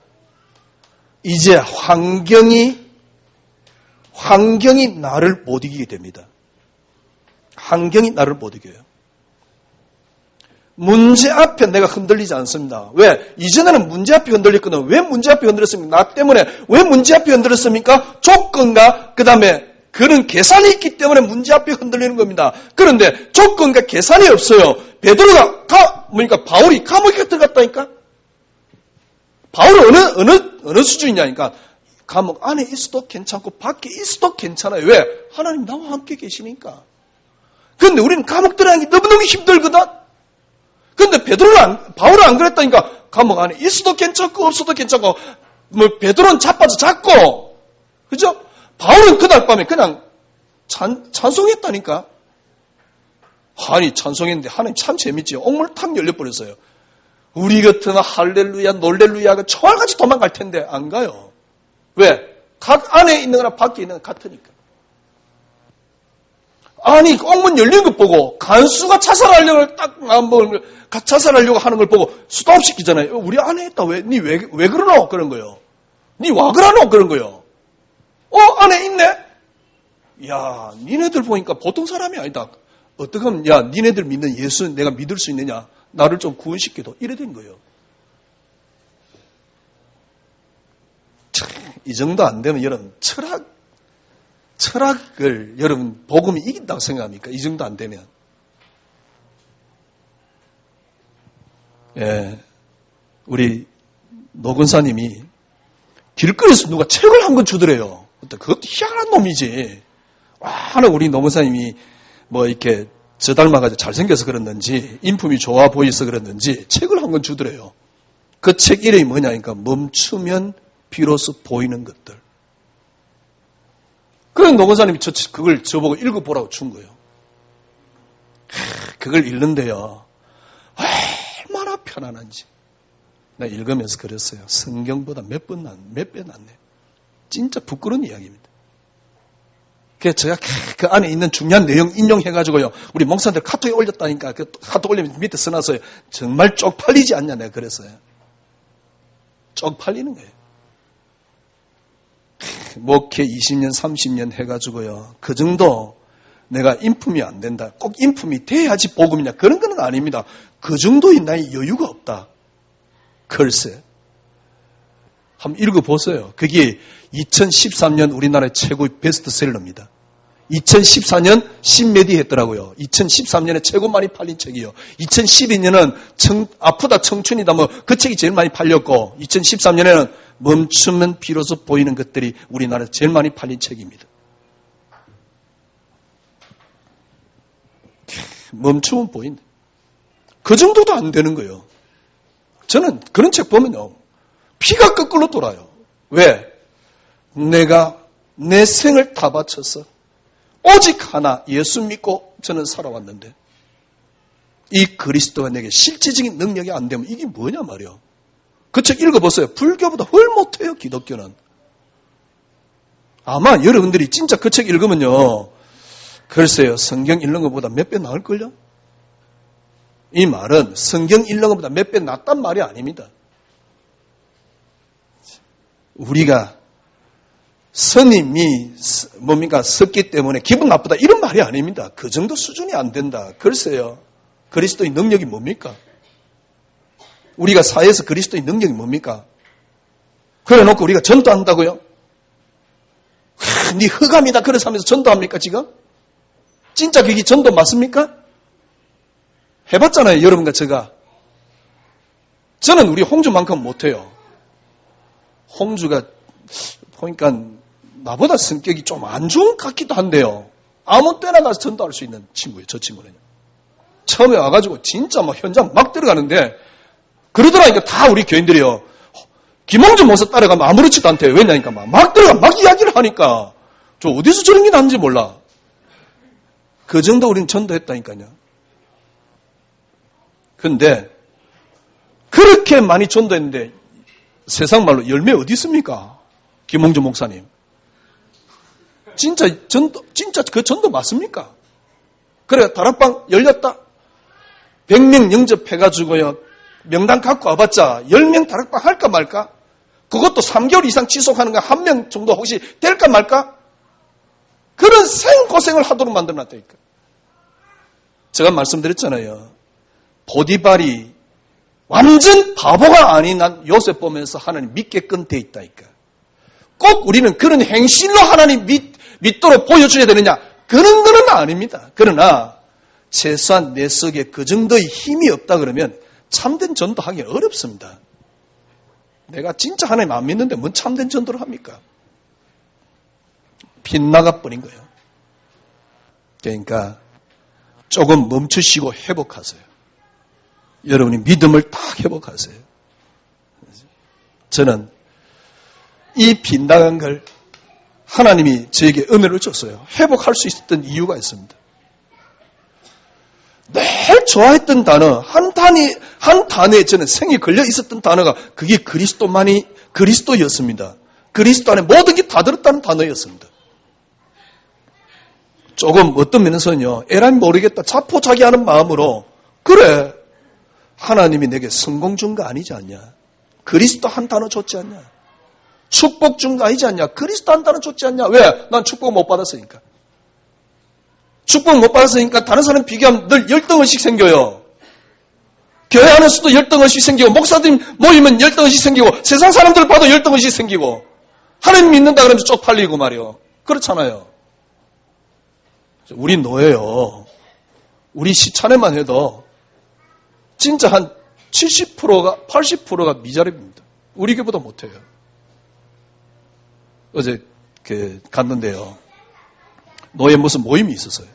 Speaker 1: 이제 환경이 나를 못 이기게 됩니다. 환경이 나를 못 이겨요. 문제 앞에 내가 흔들리지 않습니다. 왜? 이전에는 문제 앞에 흔들렸거든요. 왜 문제 앞에 흔들렸습니까? 나 때문에 왜 문제 앞에 흔들렸습니까? 조건과 그 다음에 그런 계산이 있기 때문에 문제 앞에 흔들리는 겁니다. 그런데 조건과 계산이 없어요. 베드로가 바울이 감옥에 들어갔다니까? 바울은 어느 수준이냐니까 감옥 안에 있어도 괜찮고 밖에 있어도 괜찮아요. 왜? 하나님 나와 함께 계시니까. 그런데 우리는 감옥 들어가는 게 너무너무 힘들거든. 그런데 바울은 안 그랬다니까. 감옥 안에 있어도 괜찮고 없어도 괜찮고 베드로는 자빠져 잤고, 그죠? 바울은 그날 밤에 그냥 찬송했다니까. 아니 찬송했는데 하나님 참 재밌지. 옥물 탁 열려버렸어요. 우리 같으면 할렐루야 놀렐루야가 초알같이 도망갈 텐데 안 가요. 왜? 각 안에 있는 거나 밖에 있는 거 같으니까. 아니 옥문 열린 것 보고 간수가 자살하려고 자살하려고 하는 걸 보고 스톱시키잖아요. 우리 안에 있다. 왜 그러노? 그런 거요. 니 와 그러노? 그런 거요. 안에 있네? 야, 니네들 보니까 보통 사람이 아니다. 어떻게 하면, 야, 니네들 믿는 예수 내가 믿을 수 있느냐? 나를 좀 구원시켜도. 이래 된 거예요. 이 정도 안 되면 여러분, 철학을 여러분, 복음이 이긴다고 생각합니까? 이 정도 안 되면. 예, 우리 노근사님이 길거리에서 누가 책을 한 권 주더래요. 그것도 희한한 놈이지. 하나 우리 노무사님이 이렇게 저 닮아가지고 잘생겨서 그랬는지 인품이 좋아 보여서 그랬는지 책을 한 권 주더래요. 그 책 이름이 뭐냐니까 멈추면 비로소 보이는 것들. 그래서 노무사님이 그걸 저보고 읽어보라고 준 거예요. 그걸 읽는데요. 얼마나 편안한지. 내가 읽으면서 그랬어요. 성경보다 몇 배 낫네. 진짜 부끄러운 이야기입니다. 그래서 제가 그 안에 있는 중요한 내용 인용해가지고요. 우리 목사님들 카톡에 올렸다니까. 그 카톡 올리면 밑에 써놨어요. 정말 쪽팔리지 않냐 내가 그랬어요. 쪽팔리는 거예요. 목회 20년 30년 해가지고요. 그 정도 내가 인품이 안 된다. 꼭 인품이 돼야지 복음이냐. 그런 건 아닙니다. 그 정도의 나의 여유가 없다. 글쎄. 한번 읽어보세요. 그게 2013년 우리나라의 최고의 베스트셀러입니다. 2014년 10몇 위 했더라고요. 2013년에 최고 많이 팔린 책이요. 2012년은 아프다 청춘이다 그 책이 제일 많이 팔렸고 2013년에는 멈추면 비로소 보이는 것들이 우리나라에서 제일 많이 팔린 책입니다. 멈추면 보인다. 그 정도도 안 되는 거예요. 저는 그런 책 보면요. 피가 거꾸로 돌아요. 왜? 내가 내 생을 다 바쳐서 오직 하나 예수 믿고 저는 살아왔는데 이 그리스도가 내게 실제적인 능력이 안 되면 이게 뭐냐 말이에요. 그 책 읽어보세요. 불교보다 훨 못해요. 기독교는. 아마 여러분들이 진짜 그 책 읽으면요. 글쎄요. 성경 읽는 것보다 몇 배 나을걸요? 이 말은 성경 읽는 것보다 몇 배 낫단 말이 아닙니다. 우리가 스님이 뭡니까? 섰기 때문에 기분 나쁘다 이런 말이 아닙니다. 그 정도 수준이 안 된다. 글쎄요. 그리스도의 능력이 뭡니까? 우리가 사회에서 그리스도의 능력이 뭡니까? 그래 놓고 우리가 전도한다고요? 네 흑암이다 그래서 하면서 전도합니까 지금? 진짜 그게 전도 맞습니까? 해봤잖아요 여러분과 제가. 저는 우리 홍주만큼 못해요. 홍주가 보니까 나보다 성격이 좀 안 좋은 것 같기도 한데요. 아무 때나 가서 전도할 수 있는 친구예요. 저 친구는요. 처음에 와가지고 진짜 막 현장 막 들어가는데 그러더라니까 다 우리 교인들이요. 김홍주 모사 따라가면 아무렇지도 않대요. 왜냐니까 막 들어가 막 이야기를 하니까 저 어디서 저런 게 나는지 몰라. 그 정도 우리는 전도했다니까요. 근데 그렇게 많이 전도했는데 세상 말로 열매 어디 있습니까? 김홍주 목사님. 진짜 그 전도 맞습니까? 그래, 다락방 열렸다. 100명 영접해가지고요. 명단 갖고 와봤자 10명 다락방 할까 말까? 그것도 3개월 이상 지속하는 거 한 명 정도 혹시 될까 말까? 그런 생고생을 하도록 만들어놨다니까. 제가 말씀드렸잖아요. 보디발이 완전 바보가 아닌 난 요셉 보면서 하나님 믿게끔 돼 있다니까. 꼭 우리는 그런 행실로 하나님 믿도록 보여줘야 되느냐? 그런 거는 아닙니다. 그러나 최소한 내 속에 그 정도의 힘이 없다 그러면 참된 전도하기 어렵습니다. 내가 진짜 하나님 안 믿는데 뭔 참된 전도를 합니까? 빗나가 버린 거예요. 그러니까 조금 멈추시고 회복하세요. 여러분이 믿음을 딱 회복하세요. 저는 이 빗나간 걸 하나님이 저에게 은혜를 줬어요. 회복할 수 있었던 이유가 있습니다. 늘 좋아했던 단어, 한 단어에 저는 생이 걸려 있었던 단어가 그게 그리스도였습니다. 그리스도 안에 모든 게 다 들었다는 단어였습니다. 조금 어떤 면에서는요, 에라이 모르겠다, 자포자기하는 마음으로, 그래, 하나님이 내게 성공 준 거 아니지 않냐? 그리스도 한 단어 줬지 않냐? 축복 준 거 아니지 않냐? 그리스도 한 단어 줬지 않냐? 왜? 난 축복 못 받았으니까. 축복 못 받았으니까 다른 사람 비교하면 늘 열등의식 생겨요. 교회 안에서도 열등의식 생기고, 목사님 모이면 열등의식 생기고, 세상 사람들 봐도 열등의식 생기고, 하나님 믿는다 그러면 쪽팔리고 말이요. 그렇잖아요. 우리 노예요. 우리 시찬에만 해도 진짜 한 70%가, 80%가 미자립입니다. 우리 교보다 못해요. 어제 갔는데요. 노예 무슨 모임이 있었어요.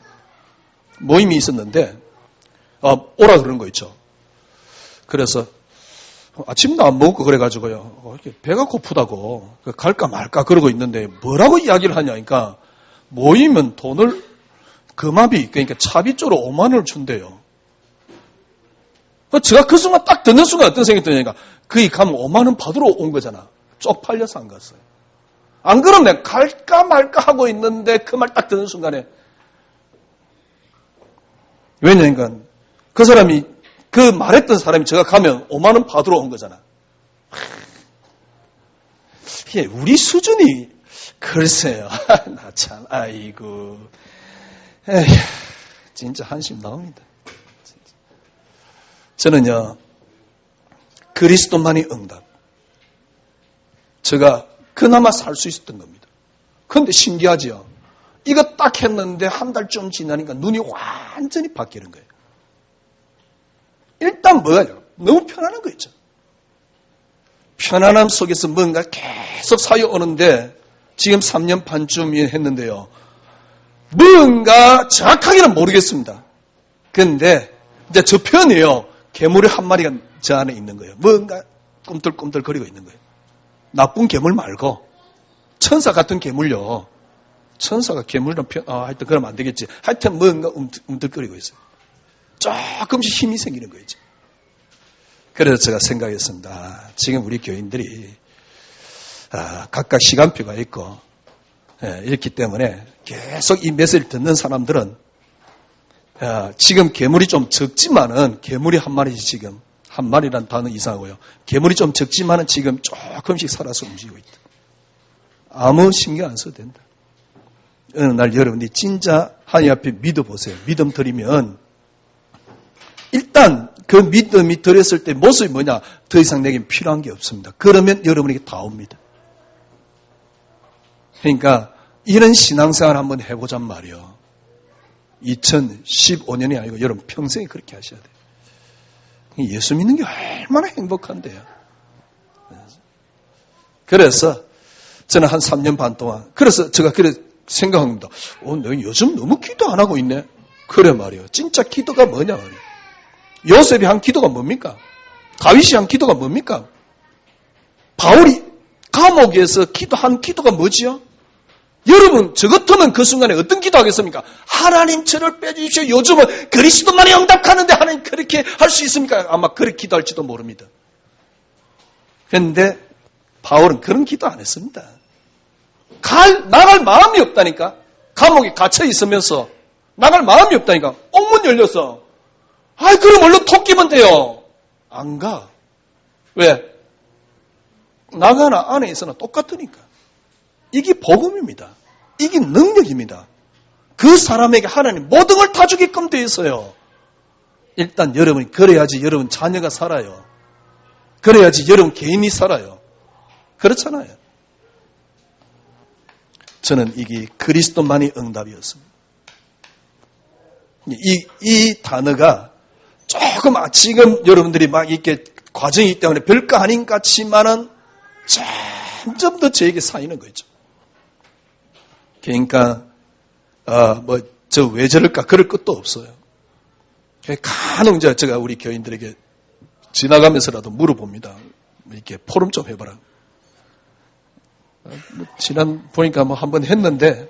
Speaker 1: 모임이 있었는데, 오라 그런 거 있죠. 그래서 아침도 안 먹고 그래가지고요. 배가 고프다고 갈까 말까 그러고 있는데 뭐라고 이야기를 하냐니까 모이면 돈을 금압이 그러니까 차비조로 5만 원을 준대요. 제가 그 순간 딱 듣는 순간 어떤 생각이 드냐니까 거기 가면 5만 원 받으러 온 거잖아. 쪽팔려서 안 갔어요. 안 그러면 내가 갈까 말까 하고 있는데 그 말 딱 듣는 순간에 왜냐니까 그 사람이 그 말했던 사람이 제가 가면 5만 원 받으러 온 거잖아. 우리 수준이 글쎄요. 나 참 아이고 에휴, 진짜 한심 나옵니다. 저는요 그리스도만이 응답. 제가 그나마 살 수 있었던 겁니다. 그런데 신기하죠. 이거 딱 했는데 한 달쯤 지나니까 눈이 완전히 바뀌는 거예요. 일단 뭐예요? 너무 편안한 거 있죠. 편안함 속에서 뭔가 계속 사여오는데 지금 3년 반쯤 했는데요. 뭔가 정확하게는 모르겠습니다. 그런데 이제 저 편이에요. 괴물이 한 마리가 저 안에 있는 거예요. 뭔가 꿈틀꿈틀 거리고 있는 거예요. 나쁜 괴물 말고 천사 같은 괴물요. 천사가 괴물이란 하여튼 그러면 안 되겠지. 하여튼 뭔가 움틀거리고 있어요. 조금씩 힘이 생기는 거죠. 그래서 제가 생각했습니다. 지금 우리 교인들이 각각 시간표가 있고 이렇기 때문에 계속 이 메시지를 듣는 사람들은 지금 괴물이 좀 적지만은 괴물이 한 마리 지금 한 마리란 단어 이상하고요. 괴물이 좀 적지만은 지금 조금씩 살아서 움직이고 있다. 아무 신경 안 써도 된다. 어느 날 여러분이 진짜 하나님 앞에 믿어보세요. 믿음 드리면 일단 그 믿음이 들었을 때 모습이 뭐냐? 더 이상 내게 필요한 게 없습니다. 그러면 여러분에게 다 옵니다. 그러니까 이런 신앙생활 한번 해보잔 말이요. 2015년이 아니고 여러분 평생에 그렇게 하셔야 돼요. 예수 믿는 게 얼마나 행복한데요. 그래서 저는 한 3년 반 동안 그래서 제가 그래 생각합니다. 내가 요즘 너무 기도 안 하고 있네. 그래 말이요. 진짜 기도가 뭐냐 말이요. 요셉이 한 기도가 뭡니까? 다윗이 한 기도가 뭡니까? 바울이 감옥에서 기도한 기도가 뭐지요? 여러분 저 같으면 그 순간에 어떤 기도하겠습니까? 하나님 저를 빼주십시오. 요즘은 그리스도만이 응답하는데 하나님 그렇게 할 수 있습니까? 아마 그렇게 기도할지도 모릅니다. 그런데 바울은 그런 기도 안 했습니다. 나갈 마음이 없다니까. 감옥에 갇혀 있으면서 나갈 마음이 없다니까. 옥문 열렸어. 그럼 얼른 톡 끼면 돼요. 안 가. 왜? 나가나 안에 있으나 똑같으니까. 이게 복음입니다. 이게 능력입니다. 그 사람에게 하나님 모든 걸 다 주게끔 되어 있어요. 일단 여러분이 그래야지 여러분 자녀가 살아요. 그래야지 여러분 개인이 살아요. 그렇잖아요. 저는 이게 그리스도만이 응답이었습니다. 이 단어가 조금 지금 여러분들이 막 이렇게 과정이 있기 때문에 별거 아닌 것 같지만은 점점 더 저에게 쌓이는 거죠. 그러니까 저 왜 저럴까 그럴 것도 없어요. 간혹 제가 우리 교인들에게 지나가면서라도 물어봅니다. 이렇게 포럼 좀 해봐라. 지난 보니까 한번 했는데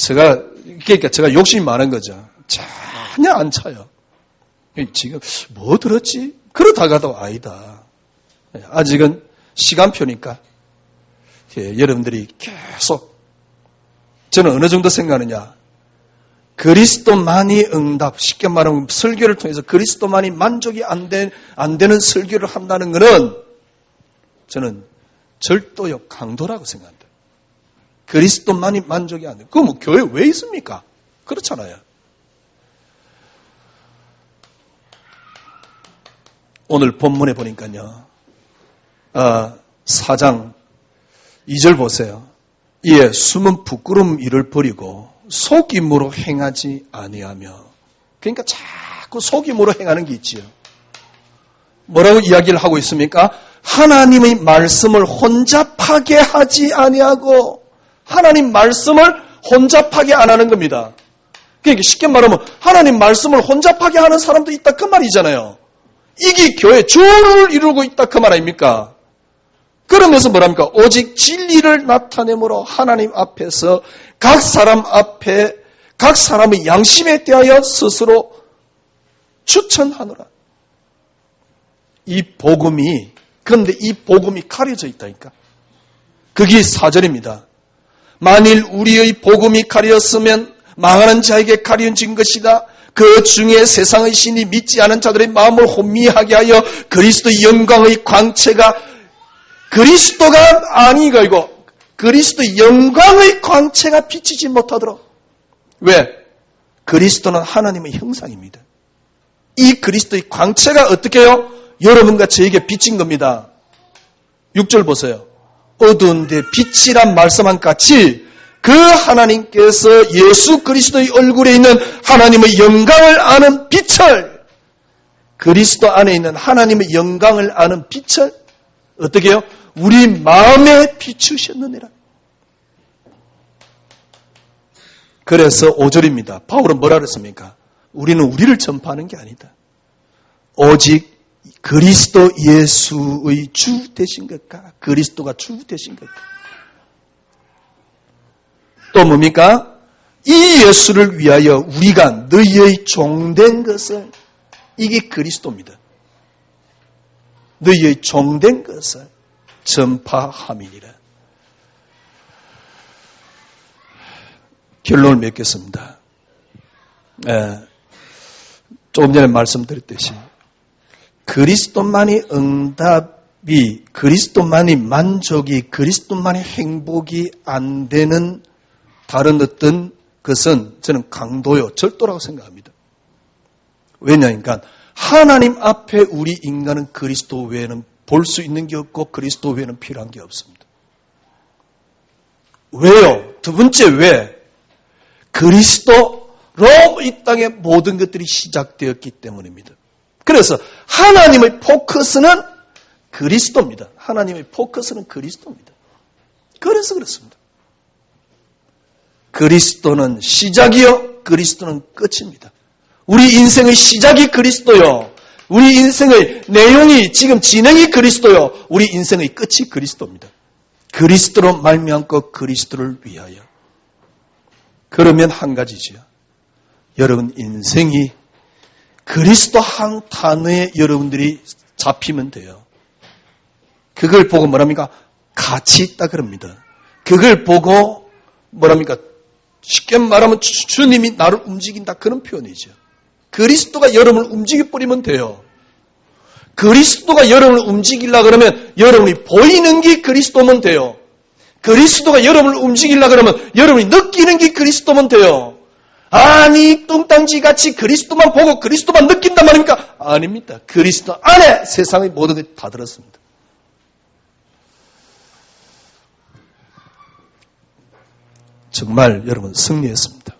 Speaker 1: 그러니까 제가 욕심이 많은 거죠. 전혀 안 차요. 지금 뭐 들었지? 그러다가도 아니다. 아직은 시간표니까 여러분들이 계속 저는 어느 정도 생각하느냐. 그리스도만이 응답, 쉽게 말하면 설교를 통해서 그리스도만이 만족이 안 되는 설교를 한다는 것은 저는 절도요 강도라고 생각합니다. 그리스도만이 만족이 안 돼. 그럼 뭐 교회 왜 있습니까? 그렇잖아요. 오늘 본문에 보니까요. 4장 2절 보세요. 이에 숨은 부끄러움 일을 버리고 속임으로 행하지 아니하며. 그러니까 자꾸 속임으로 행하는 게 있지요. 뭐라고 이야기를 하고 있습니까? 하나님의 말씀을 혼잡하게 하지 아니하고 하나님 말씀을 혼잡하게 안 하는 겁니다. 그러니까 쉽게 말하면 하나님 말씀을 혼잡하게 하는 사람도 있다 그 말이잖아요. 이게 교회 주를 이루고 있다 그 말 아닙니까? 그러면서 뭐랍니까? 오직 진리를 나타내므로 하나님 앞에서 각 사람 앞에 각 사람의 양심에 대하여 스스로 추천하노라. 이 복음이 그런데 이 복음이 가려져 있다니까. 그게 4절입니다. 만일 우리의 복음이 가렸으면 망하는 자에게 가려진 것이다. 그 중에 세상의 신이 믿지 않은 자들의 마음을 혼미하게 하여 그리스도의 영광의 광채가 그리스도가 아니가 이거 그리스도의 영광의 광채가 비치지 못하도록. 왜? 그리스도는 하나님의 형상입니다. 이 그리스도의 광채가 어떻게 해요? 여러분과 저에게 비친 겁니다. 6절 보세요. 어두운데 빛이란 말씀한 같이 그 하나님께서 예수 그리스도의 얼굴에 있는 하나님의 영광을 아는 빛을 그리스도 안에 있는 하나님의 영광을 아는 빛을 어떻게 해요? 우리 마음에 비추셨느니라. 그래서 5절입니다. 바울은 뭐라 그랬습니까? 우리는 우리를 전파하는 게 아니다. 오직 그리스도 예수의 주 되신 것과 그리스도가 주 되신 것과 또 뭡니까? 이 예수를 위하여 우리가 너희의 종된 것을 이게 그리스도입니다. 너희의 종된 것을 전파함이니라. 결론을 맺겠습니다. 조금 전에 말씀드렸듯이 그리스도만이 응답이, 그리스도만이 만족이, 그리스도만이 행복이 안 되는 다른 어떤 것은 저는 강도요, 절도라고 생각합니다. 왜냐하니까 하나님 앞에 우리 인간은 그리스도 외에는 볼 수 있는 게 없고 그리스도 외에는 필요한 게 없습니다. 왜요? 두 번째 왜? 그리스도로 이 땅의 모든 것들이 시작되었기 때문입니다. 그래서 하나님의 포커스는 그리스도입니다. 하나님의 포커스는 그리스도입니다. 그래서 그렇습니다. 그리스도는 시작이요, 그리스도는 끝입니다. 우리 인생의 시작이 그리스도요, 우리 인생의 내용이 지금 진행이 그리스도요, 우리 인생의 끝이 그리스도입니다. 그리스도로 말미암고 그리스도를 위하여. 그러면 한 가지지요. 여러분 인생이 그리스도 한 단어에 여러분들이 잡히면 돼요. 그걸 보고 뭐랍니까? 가치 있다 그럽니다. 그걸 보고 뭐랍니까? 쉽게 말하면 주님이 나를 움직인다 그런 표현이죠. 그리스도가 여러분을 움직여버리면 돼요. 그리스도가 여러분을 움직이려고 그러면 여러분이 보이는 게 그리스도면 돼요. 그리스도가 여러분을 움직이려고 그러면 여러분이 느끼는 게 그리스도면 돼요. 아니 뚱딴지같이 그리스도만 보고 그리스도만 느낀단 말입니까? 아닙니다. 그리스도 안에 세상의 모든 것이 다 들었습니다. 정말 여러분 승리했습니다.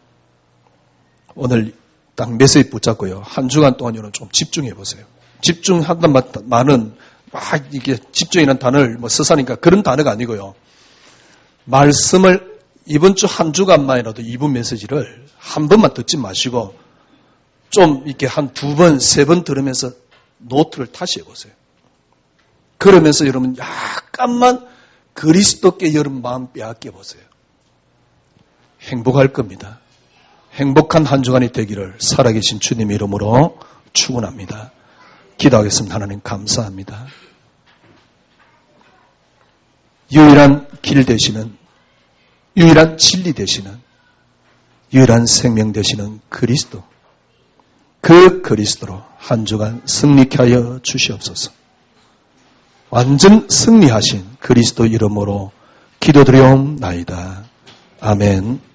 Speaker 1: 오늘 딱 메시지 붙잡고요. 한 주간 동안 여러분 좀 집중해 보세요. 집중한단 말은 이게 집중이라는 단어를 써사니까 그런 단어가 아니고요. 말씀을 이번 주 한 주간만이라도 이번 메시지를 한 번만 듣지 마시고 좀 이렇게 한 두 번, 세 번 들으면서 노트를 다시 해보세요. 그러면서 여러분 약간만 그리스도께 여러분 마음 빼앗겨 보세요. 행복할 겁니다. 행복한 한 주간이 되기를 살아계신 주님의 이름으로 축원합니다. 기도하겠습니다. 하나님 감사합니다. 유일한 길 되시는, 유일한 진리 되시는, 유일한 생명 되시는 그리스도, 그 그리스도로 한 주간 승리케 하여 주시옵소서. 완전 승리하신 그리스도 이름으로 기도드리옵나이다. 아멘.